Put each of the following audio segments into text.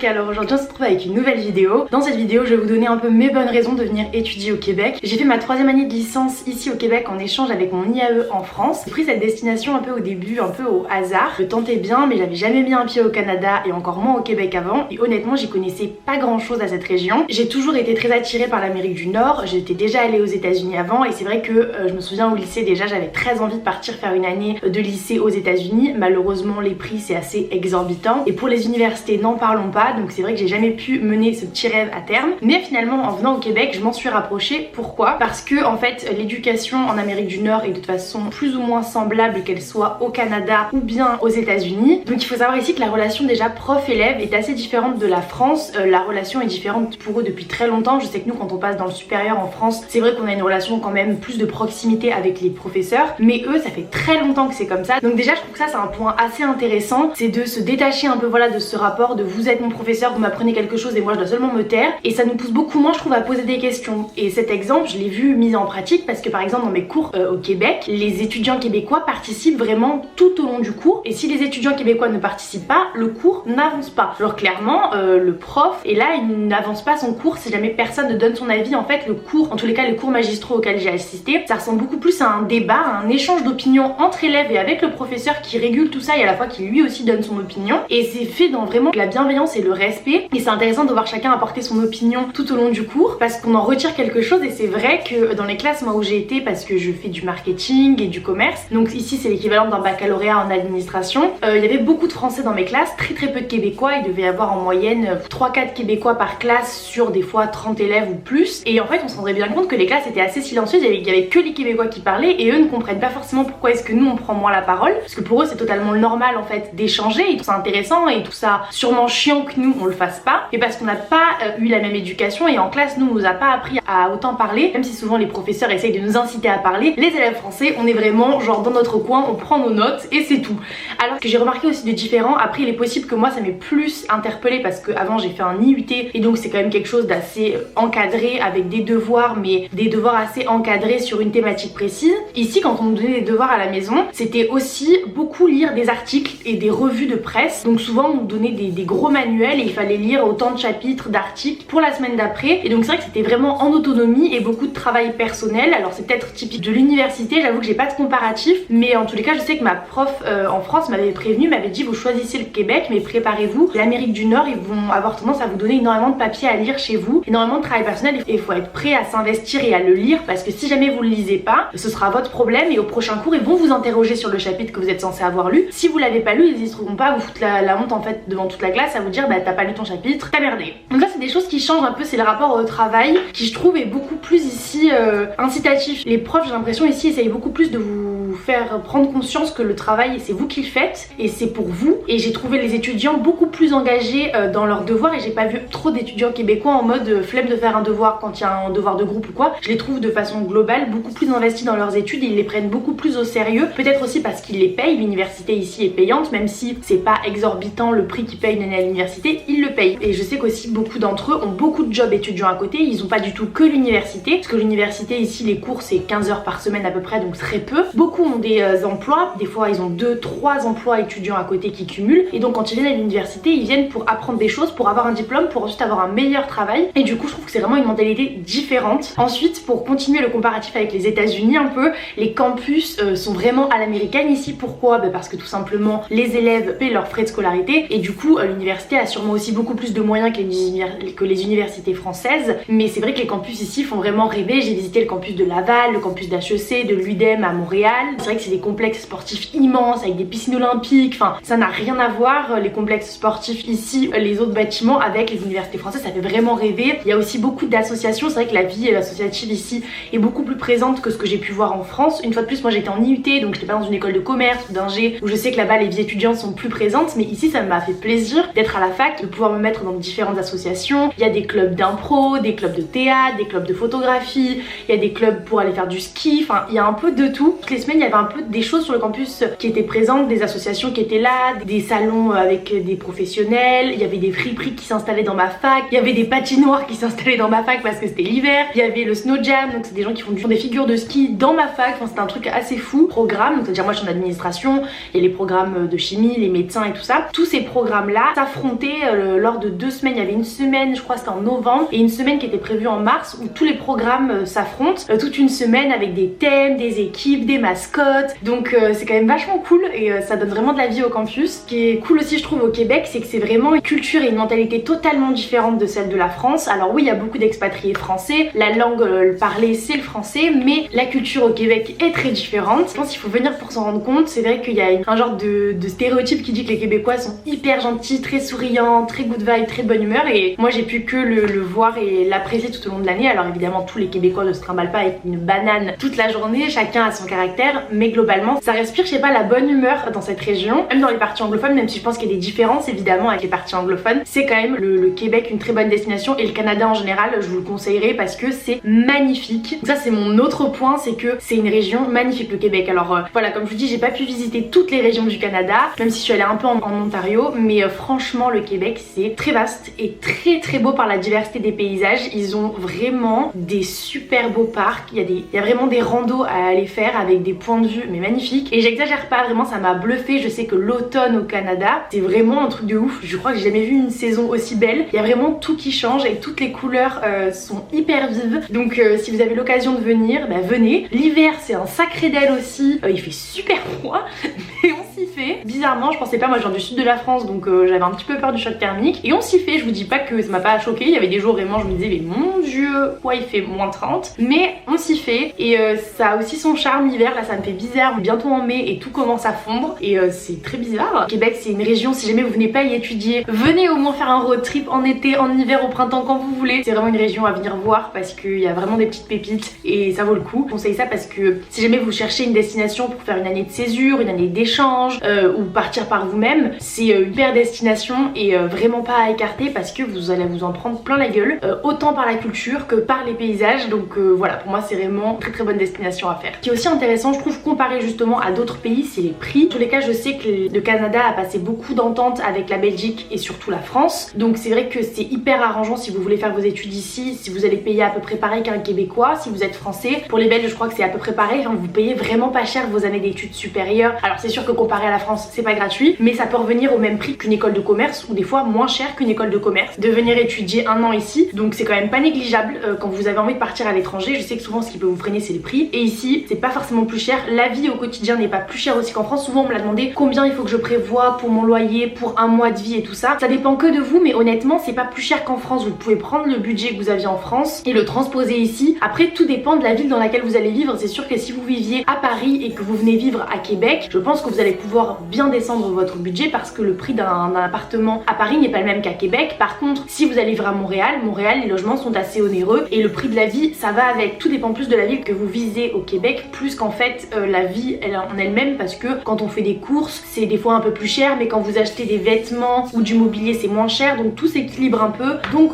alors aujourd'hui on se retrouve avec une nouvelle vidéo. Dans cette vidéo je vais vous donner un peu mes bonnes raisons de venir étudier au Québec. J'ai fait ma 3e année de licence ici au Québec en échange avec mon IAE en France. J'ai pris cette destination un peu au début, un peu au hasard. Je tentais bien mais j'avais jamais mis un pied au Canada et encore moins au Québec avant. Et honnêtement j'y connaissais pas grand chose à cette région. J'ai toujours été très attirée par l'Amérique du Nord. J'étais déjà allée aux États-Unis avant et c'est vrai que je me souviens au lycée déjà j'avais très envie de partir faire une année de lycée aux États-Unis. Malheureusement les prix c'est assez exorbitant et pour les universités n'en parlons pas, donc c'est vrai que j'ai jamais pu mener ce petit rêve à terme. Mais finalement en venant au Québec je m'en suis rapprochée. Pourquoi? Parce que en fait l'éducation en Amérique du Nord est de toute façon plus ou moins semblable qu'elle soit au Canada ou bien aux États-Unis. Donc il faut savoir ici que la relation déjà prof-élève est assez différente de la France. La relation est différente pour eux depuis très longtemps. Je sais que nous quand on passe dans le supérieur en France, c'est vrai qu'on a une relation quand même plus de proximité avec les professeurs, mais eux ça fait très longtemps que c'est comme ça. Donc déjà je trouve que ça c'est un point assez intéressant, c'est de se détacher un peu voilà de ce rapport de vous êtes mon professeur, vous m'apprenez quelque chose et moi je dois seulement me taire, et ça nous pousse beaucoup moins je trouve à poser des questions. Et cet exemple je l'ai vu mis en pratique parce que par exemple dans mes cours au Québec, les étudiants québécois participent vraiment tout au long du cours, et si les étudiants québécois ne participent pas, le cours n'avance pas. Alors clairement le prof est là, il n'avance pas son cours si jamais personne ne donne son avis. En fait le cours, en tous les cas les cours magistraux auxquels j'ai assisté, ça ressemble beaucoup plus à un débat, à un échange d'opinions entre élèves et avec le professeur qui régule tout ça et à la fois qui lui aussi donne son opinion, et c'est fait dans vraiment la bienveillance et le respect. Et c'est intéressant de voir chacun apporter son opinion tout au long du cours parce qu'on en retire quelque chose. Et c'est vrai que dans les classes moi où j'ai été, parce que je fais du marketing et du commerce, donc ici c'est l'équivalent d'un baccalauréat en administration, il y avait beaucoup de français dans mes classes, très peu de québécois. Il devait y avoir en moyenne 3-4 québécois par classe sur des fois 30 élèves ou plus, et en fait on se rendrait bien compte que les classes étaient assez silencieuses, il y avait que les québécois qui parlaient et eux ne comprennent pas forcément pourquoi est-ce que nous on prend moins la parole, parce que pour eux c'est totalement normal en fait d'échanger, ils trouvent ça intéressant et tout ça sûrement chiant que nous on le fasse pas, mais parce qu'on n'a pas eu la même éducation, et en classe nous on nous a pas appris à autant parler, même si souvent les professeurs essayent de nous inciter à parler. Les élèves français on est vraiment genre dans notre coin, on prend nos notes et c'est tout. Alors que j'ai remarqué aussi de différent, après il est possible que moi ça m'ait plus interpellé parce que avant j'ai fait un IUT et donc c'est quand même quelque chose d'assez encadré avec des devoirs, mais des devoirs assez encadrés sur une thématique précise. Ici quand on nous donnait des devoirs à la maison, c'était aussi beaucoup lire des articles et des revues de presse, donc souvent on nous donnait des gros manuels et il fallait lire autant de chapitres d'articles pour la semaine d'après, et donc c'est vrai que c'était vraiment en autonomie et beaucoup de travail personnel. Alors c'est peut-être typique de l'université, j'avoue que j'ai pas de comparatif, mais en tous les cas je sais que ma prof en France m'avait prévenu, m'avait dit vous choisissez le Québec mais préparez-vous, l'Amérique du Nord ils vont avoir tendance à vous donner énormément de papiers à lire chez vous, énormément de travail personnel, et il faut être prêt à s'investir et à le lire parce que si jamais vous le lisez pas, ce sera votre problème et au prochain cours ils vont vous interroger sur le chapitre que vous êtes censé avoir lu. Si vous l'avez pas lu, ils n'hésiteront pas à vous foutre la honte en fait devant toute la classe, à vous dire bah t'as pas lu ton chapitre, t'as merdé. Donc là c'est des choses qui changent un peu, c'est le rapport au travail qui je trouve est beaucoup plus ici incitatif. Les profs j'ai l'impression ici essayent beaucoup plus de vous faire prendre conscience que le travail c'est vous qui le faites et c'est pour vous, et j'ai trouvé les étudiants beaucoup plus engagés dans leurs devoirs, et j'ai pas vu trop d'étudiants québécois en mode flemme de faire un devoir quand il y a un devoir de groupe ou quoi. Je les trouve de façon globale beaucoup plus investis dans leurs études et ils les prennent beaucoup plus au sérieux, peut-être aussi parce qu'ils les payent. L'université ici est payante, même si c'est pas exorbitant le prix qu'ils payent une année à l'université, ils le payent. Et je sais qu'aussi beaucoup d'entre eux ont beaucoup de jobs étudiants à côté, ils ont pas du tout que l'université, parce que l'université ici les cours c'est 15 heures par semaine à peu près, donc très peu. Beaucoup ont des emplois, des fois ils ont 2-3 emplois étudiants à côté qui cumulent, et donc quand ils viennent à l'université ils viennent pour apprendre des choses, pour avoir un diplôme, pour ensuite avoir un meilleur travail, et du coup je trouve que c'est vraiment une mentalité différente. Ensuite pour continuer le comparatif avec les États-Unis un peu, les campus sont vraiment à l'américaine ici. Pourquoi? Parce que tout simplement les élèves paient leurs frais de scolarité et du coup l'université a sûrement aussi beaucoup plus de moyens que les universités françaises, mais c'est vrai que les campus ici font vraiment rêver. J'ai visité le campus de Laval, le campus d'HEC, de l'UDEM à Montréal. C'est vrai que c'est des complexes sportifs immenses avec des piscines olympiques, enfin ça n'a rien à voir les complexes sportifs ici, les autres bâtiments avec les universités françaises, ça fait vraiment rêver. Il y a aussi beaucoup d'associations, c'est vrai que la vie associative ici est beaucoup plus présente que ce que j'ai pu voir en France. Une fois de plus moi j'étais en IUT, donc j'étais pas dans une école de commerce ou d'ingé où je sais que là-bas les vies étudiantes sont plus présentes, mais ici ça m'a fait plaisir d'être à la fac, de pouvoir me mettre dans différentes associations. Il y a des clubs d'impro, des clubs de théâtre, des clubs de photographie, il y a des clubs pour aller faire du ski, enfin il y a un peu de tout. Toutes les semaines il y avait un peu des choses sur le campus qui étaient présentes, des associations qui étaient là, des salons avec des professionnels, il y avait des friperies qui s'installaient dans ma fac, il y avait des patinoires qui s'installaient dans ma fac parce que c'était l'hiver, il y avait le snow jam, donc c'est des gens qui font des figures de ski dans ma fac, enfin c'était un truc assez fou. Programme, donc c'est-à-dire moi je suis en administration, il y a les programmes de chimie, les médecins et tout ça. Tous ces programmes là s'affrontaient lors de 2 semaines, il y avait une semaine, je crois c'était en novembre, et une semaine qui était prévue en mars où tous les programmes s'affrontent, toute une semaine avec des thèmes, des équipes, des mascottes, donc c'est quand même vachement cool et ça donne vraiment de la vie au campus. Ce qui est cool aussi je trouve au Québec, c'est que c'est vraiment une culture et une mentalité totalement différente de celle de la France. Alors oui, il y a beaucoup d'expatriés français, la langue parlée c'est le français, mais la culture au Québec est très différente. Je pense qu'il faut venir pour s'en rendre compte. C'est vrai qu'il y a un genre de stéréotype qui dit que les Québécois sont hyper gentils, très souriants, très good vibe, très bonne humeur, et moi j'ai pu que le voir et l'apprécier tout au long de l'année. Alors évidemment tous les Québécois ne se trimballent pas avec une banane toute la journée, chacun a son caractère, mais globalement ça respire, je sais pas, la bonne humeur dans cette région, même dans les parties anglophones, même si je pense qu'il y a des différences évidemment avec les parties anglophones. C'est quand même le Québec une très bonne destination, et le Canada en général je vous le conseillerais parce que c'est magnifique. Ça c'est mon autre point, c'est que c'est une région magnifique le Québec. Alors voilà, comme je vous dis, j'ai pas pu visiter toutes les régions du Canada, même si je suis allée un peu en Ontario, mais franchement le Québec c'est très vaste et très beau par la diversité des paysages. Ils ont vraiment des super beaux parcs, il y a vraiment des randos à aller faire avec des points de vue mais magnifiques, et j'exagère pas, vraiment ça m'a bluffé. Je sais que l'automne au Canada c'est vraiment un truc de ouf, je crois que j'ai jamais vu une saison aussi belle, il y a vraiment tout qui change et toutes les couleurs sont hyper vives, donc si vous avez l'occasion de venir, bah venez. L'hiver c'est un sacré d'elle aussi, il fait super froid mais on s'y fait. Bizarrement je pensais pas, moi je viens du sud de la France donc j'avais un petit peu peur du choc thermique, et on s'y fait. Je vous dis pas que ça m'a pas choqué, il y avait des jours vraiment je me disais mais mon dieu pourquoi il fait moins 30, mais on s'y fait, et ça a aussi son charme l'hiver. Là ça me fait bizarre, bientôt en mai et tout commence à fondre et c'est très bizarre. Québec c'est une région, si jamais vous venez pas y étudier, venez au moins faire un road trip en été, en hiver, au printemps, quand vous voulez. C'est vraiment une région à venir voir parce qu'il y a vraiment des petites pépites et ça vaut le coup. Je conseille ça parce que si jamais vous cherchez une destination pour faire une année de césure, une année d'échange ou partir par vous-même, c'est une super destination et vraiment pas à écarter parce que vous allez vous en prendre plein la gueule, autant par la culture que par les paysages. Donc voilà, pour moi c'est vraiment une très bonne destination à faire. Ce qui est aussi intéressant je trouve comparé justement à d'autres pays, c'est les prix. En tous les cas je sais que le Canada a passé beaucoup d'ententes avec la Belgique et surtout la France, donc c'est vrai que c'est hyper arrangeant si vous voulez faire vos études ici, si vous allez payer à peu près pareil qu'un Québécois. Si vous êtes français, pour les Belges je crois que c'est à peu près pareil, enfin, vous payez vraiment pas cher vos années d'études supérieures. Alors c'est sûr que comparé à la France c'est pas gratuit, mais ça peut revenir au même prix qu'une école de commerce, ou des fois moins cher qu'une école de commerce, de venir étudier un an ici, donc c'est quand même pas négligeable quand vous avez envie de partir à l'étranger. Je sais que souvent ce qui peut vous freiner c'est les prix, et ici c'est pas forcément plus cher, la vie au quotidien n'est pas plus chère aussi qu'en France. Souvent on me l'a demandé combien il faut que je prévois pour mon loyer, pour un mois de vie et tout ça. Ça dépend que de vous, mais honnêtement c'est pas plus cher qu'en France. Vous pouvez prendre le budget que vous aviez en France et le transposer ici. Après tout dépend de la ville dans laquelle vous allez vivre. C'est sûr que si vous viviez à Paris et que vous venez vivre à Québec, je pense que vous allez pouvoir bien descendre votre budget parce que le prix d'un appartement à Paris n'est pas le même qu'à Québec. Par contre si vous allez vivre à Montréal, les logements sont assez onéreux et le prix de la vie ça va avec. Tout dépend plus de la ville que vous visez au Québec, plus qu'en fait la vie en elle-même, parce que quand on fait des courses c'est des fois un peu plus cher, mais quand vous achetez des vêtements ou du mobilier c'est moins cher, donc tout s'équilibre un peu. Donc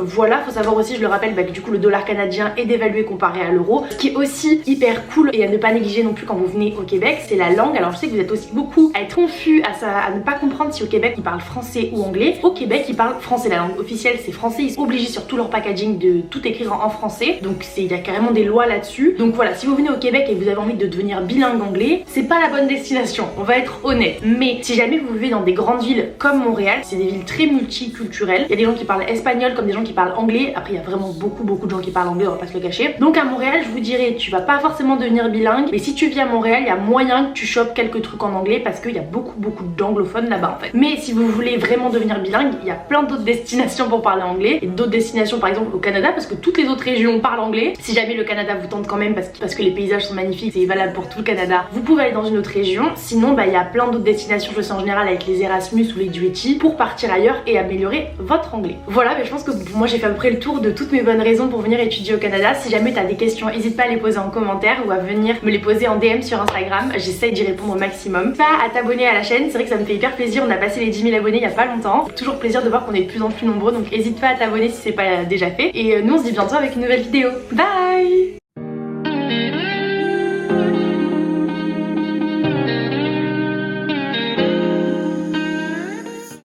voilà, faut savoir aussi, je le rappelle, que du coup le dollar canadien est dévalué comparé à l'euro. Ce qui est aussi hyper cool et à ne pas négliger non plus quand vous venez au Québec, c'est la langue. Alors je sais que vous êtes aussi beaucoup à être confus, à ne pas comprendre si au Québec ils parlent français ou anglais. Au Québec ils parlent français, la langue officielle c'est français, ils sont obligés sur tout leur packaging de tout écrire en français, donc il y a carrément des lois là-dessus. Donc voilà, si vous venez au Québec et vous avez envie de devenir bilingue anglais, c'est pas la bonne destination, on va être honnête. Mais si jamais vous vivez dans des grandes villes comme Montréal, c'est des villes très multiculturelles, il y a des gens qui parlent espagnol comme des gens qui parlent anglais. Après il y a vraiment beaucoup de gens qui parlent anglais, on va pas se le cacher. Donc à Montréal je vous dirais, tu vas pas forcément devenir bilingue, mais si tu vis à Montréal il y a moyen que tu chopes quelques trucs en anglais parce qu'il y a beaucoup d'anglophones là-bas en fait. Mais si vous voulez vraiment devenir bilingue, il y a plein d'autres destinations pour parler anglais, et d'autres destinations par exemple au Canada, parce que toutes les autres régions parlent anglais. Si jamais le Canada vous tente quand même parce que les paysages sont magnifiques, c'est valable pour tout le Canada, vous pouvez aller dans une autre région. Sinon il y a plein d'autres destinations, je sais en général avec les Erasmus ou les Duety, pour partir ailleurs et améliorer votre anglais. Voilà, mais je pense que moi j'ai fait à peu près le tour de toutes mes bonnes raisons pour venir étudier au Canada. Si jamais t'as des questions, n'hésite pas à les poser en commentaire ou à venir me les poser en DM sur Instagram, j'essaye d'y répondre au maximum. Pas à t'abonner à la chaîne, c'est vrai que ça me fait hyper plaisir, on a passé les 10 000 abonnés il y a pas longtemps. Toujours plaisir de voir qu'on est de plus en plus nombreux, donc n'hésite pas à t'abonner si c'est pas déjà fait. Et nous on se dit bientôt avec une nouvelle vidéo. Bye!